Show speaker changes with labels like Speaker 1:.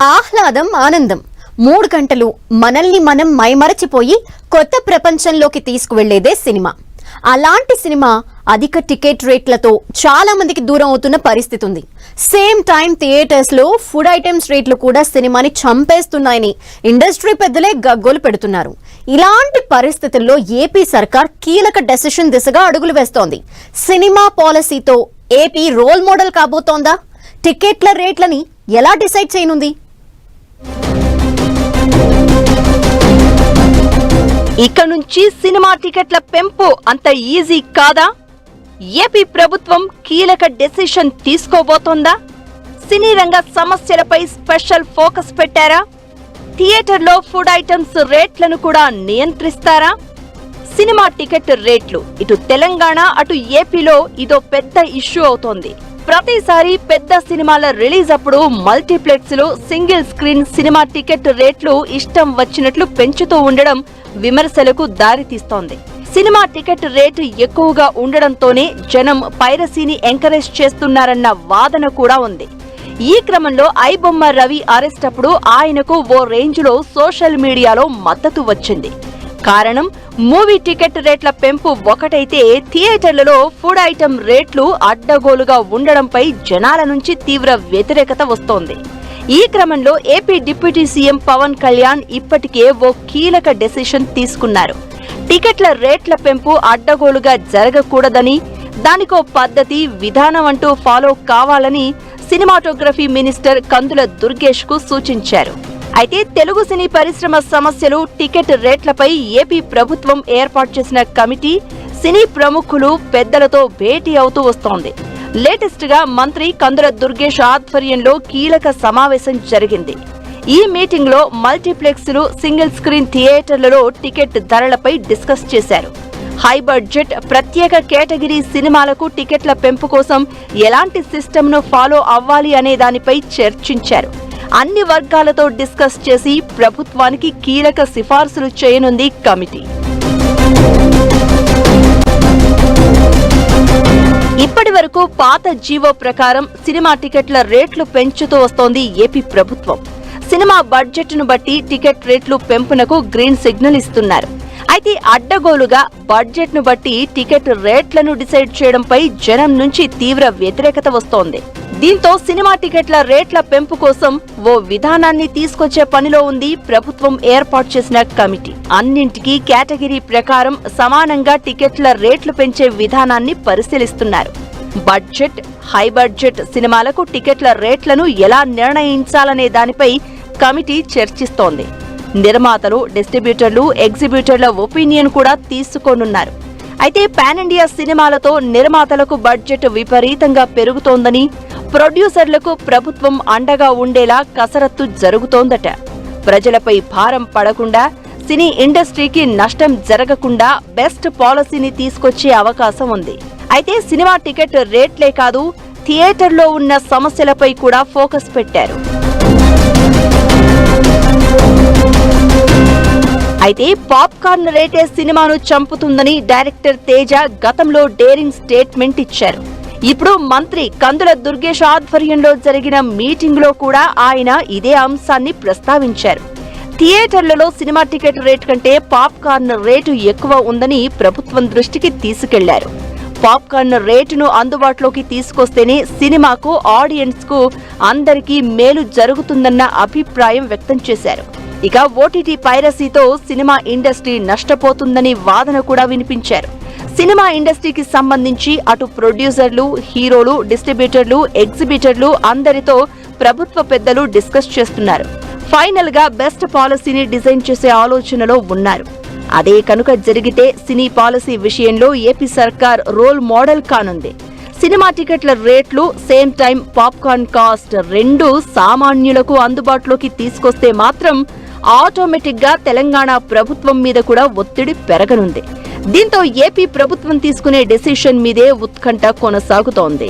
Speaker 1: ఆహ్లాదం, ఆనందం 3 గంటలు మనల్ని మనం మైమరచిపోయి కొత్త ప్రపంచంలోకి తీసుకువెళ్లేదే సినిమా. అలాంటి సినిమా అధిక టికెట్ రేట్లతో చాలా మందికి దూరం అవుతున్న పరిస్థితి ఉంది. సేమ్ టైం థియేటర్స్ లో ఫుడ్ ఐటమ్స్ రేట్లు కూడా సినిమాని చంపేస్తున్నాయని ఇండస్ట్రీ పెద్దలే గగ్గోలు పెడుతున్నారు. ఇలాంటి పరిస్థితుల్లో ఏపీ సర్కార్ కీలక డెసిషన్ దిశగా అడుగులు వేస్తోంది. సినిమా పాలసీతో ఏపీ రోల్ మోడల్ కాబోతోందా? టికెట్ల రేట్లని ఎలా డిసైడ్ చేయనుంది?
Speaker 2: ఇక నుంచి సినిమా టికెట్ల పెంపు అంత ఈజీ కాదా? ఏపీ ప్రభుత్వం కీలక డెసిషన్ తీసుకోబోతోందా? సినీ రంగ సమస్యలపై స్పెషల్ ఫోకస్ పెట్టారా? థియేటర్లో ఫుడ్ ఐటమ్స్ రేట్లను కూడా నియంత్రిస్తారా? సినిమా టికెట్ రేట్లు ఇటు తెలంగాణ అటు ఏపీలో ఇదో పెద్ద ఇష్యూ అవుతోంది. ప్రతిసారి పెద్ద సినిమాల రిలీజ్ అప్పుడు మల్టీప్లెక్స్ లో సింగిల్ స్క్రీన్ సినిమా టికెట్ రేట్లు ఇష్టం వచ్చినట్లు పెంచుతూ ఉండడం విమర్శలకు దారితీస్తోంది. సినిమా టికెట్ రేటు ఎక్కువగా ఉండడంతోనే జనం పైరసీని ఎంకరేజ్ చేస్తున్నారన్న వాదన కూడా ఉంది. ఈ క్రమంలో ఐబొమ్మ రవి అరెస్ట్ అప్పుడు ఆయనకు ఓ రేంజ్ లో సోషల్ మీడియాలో మద్దతు వచ్చింది. కారణం మూవీ టికెట్ రేట్ల పెంపు ఒకటైతే థియేటర్లలో ఫుడ్ ఐటమ్ రేట్లు అడ్డగోలుగా ఉండడంపై జనాల నుంచి తీవ్ర వ్యతిరేకత వస్తోంది. ఈ క్రమంలో AP deputy CM Pawan Kalyan ఇప్పటికే ఓ కీలక డెసిషన్ తీసుకున్నారు. టికెట్ల రేట్ల పెంపు అడ్డగోలుగా జరగకూడదని, దానికో పద్ధతి విధానం అంటూ ఫాలో కావాలని సినిమాటోగ్రఫీ మినిస్టర్ కందుల దుర్గేష్ కు సూచించారు. అయితే తెలుగు సినీ పరిశ్రమ సమస్యలు, టికెట్ రేట్లపై ఏపీ ప్రభుత్వం ఏర్పాటు చేసిన కమిటీ సినీ ప్రముఖులు, పెద్దలతో భేటీ అవుతూ వస్తోంది. లేటెస్ట్ గా మంత్రి కందుల దుర్గేష్ ఆధ్వర్యంలో కీలక సమావేశం జరిగింది. ఈ మీటింగ్ లో మల్టీప్లెక్స్లు, సింగిల్ స్క్రీన్ థియేటర్లలో టికెట్ ధరలపై డిస్కస్ చేశారు. హై బడ్జెట్, ప్రత్యేక కేటగిరీ సినిమాలకు టికెట్ల పెంపు కోసం ఎలాంటి సిస్టమ్ ను ఫాలో అవ్వాలి అనే దానిపై చర్చించారు. అన్ని వర్గాలతో డిస్కస్ చేసి ప్రభుత్వానికి కీలక సిఫార్సులు చేయనుంది కమిటీ. ఇప్పటి వరకు పాత జీవో ప్రకారం సినిమా టికెట్ల రేట్లు పెంచుతూ వస్తోంది ఏపీ ప్రభుత్వం. సినిమా బడ్జెట్ ను బట్టి టికెట్ రేట్లు పెంపునకు గ్రీన్ సిగ్నల్ ఇస్తున్నారు. అయితే అడ్డగోలుగా బడ్జెట్ ను బట్టి టికెట్ రేట్లను డిసైడ్ చేయడంపై జనం నుంచి తీవ్ర వ్యతిరేకత వస్తోంది. దీంతో సినిమా టికెట్ల రేట్ల పెంపు కోసం ఓ విధానాన్ని తీసుకొచ్చే పనిలో ఉంది ప్రభుత్వం ఏర్పాటు చేసిన కమిటీ. అన్నింటికీ కేటగిరీ ప్రకారం సమానంగా టికెట్ల రేట్లు పెంచే విధానాన్ని పరిశీలిస్తున్నారు. బడ్జెట్, హై బడ్జెట్ సినిమాలకు టికెట్ల రేట్లను ఎలా నిర్ణయించాలనే దానిపై కమిటీ చర్చిస్తోంది. నిర్మాతలు, డిస్ట్రిబ్యూటర్లు, ఎగ్జిబ్యూటర్ల ఒపీనియన్ కూడా తీసుకోనున్నారు. అయితే పాన్ ఇండియా సినిమాలతో నిర్మాతలకు బడ్జెట్ విపరీతంగా పెరుగుతోందని, ప్రొడ్యూసర్లకు ప్రభుత్వం అండగా ఉండేలా కసరత్తు జరుగుతోందట. ప్రజలపై భారం పడకుండా, సినీ ఇండస్ట్రీకి నష్టం జరగకుండా బెస్ట్ పాలసీని తీసుకొచ్చే అవకాశం ఉంది. అయితే సినిమా టికెట్ రేట్లే కాదు, థియేటర్లో ఉన్న సమస్యలపై కూడా ఫోకస్ పెట్టారు. అయితే పాప్కార్న్ రేటే సినిమాను చంపుతుందని డైరెక్టర్ తేజ గతంలో డేరింగ్ స్టేట్మెంట్ ఇచ్చారు. ఇప్పుడు మంత్రి కందుల దుర్గేష్ ఆధ్వర్యంలో జరిగిన మీటింగ్ లో కూడా ఆయన ఇదే అంశాన్ని ప్రస్తావించారు. థియేటర్లలో సినిమా టికెట్ రేట్ కంటే పాప్కార్న్ రేటు ఎక్కువ ఉందని ప్రభుత్వం దృష్టికి తీసుకెళ్లారు. పాప్కార్న్ రేటును అందుబాటులోకి తీసుకొస్తేనే సినిమాకు, ఆడియన్స్ కు అందరికీ మేలు జరుగుతుందన్న అభిప్రాయం వ్యక్తం చేశారు. ఇక ఓటీటీ పైరసీతో సినిమా ఇండస్ట్రీ నష్టపోతుందని వాదన కూడా వినిపించారు. సినిమా ఇండస్ట్రీకి సంబంధించి అటు ప్రొడ్యూసర్లు, హీరోలు, డిస్ట్రిబ్యూటర్లు, ఎగ్జిబిటర్లు అందరితో ప్రభుత్వ పెద్దలు డిస్కస్ చేస్తున్నారు. ఫైనల్ గా బెస్ట్ పాలసీని డిజైన్ చేసే ఆలోచనలో ఉన్నారు. అదే కనుక జరిగితే సినీ పాలసీ విషయంలో ఏపీ సర్కార్ రోల్ మోడల్ కానుంది. సినిమా టికెట్ల రేట్లు, సేమ్ టైం పాప్కార్న్ కాస్ట్ రెండూ సామాన్యులకు అందుబాటులోకి తీసుకొస్తే మాత్రం ఆటోమేటిక్ గా తెలంగాణ ప్రభుత్వం మీద కూడా ఒత్తిడి పెరగనుంది. దీంతో ఏపీ ప్రభుత్వం తీసుకునే డెసిషన్ మీదే ఉత్కంఠ కొనసాగుతోంది.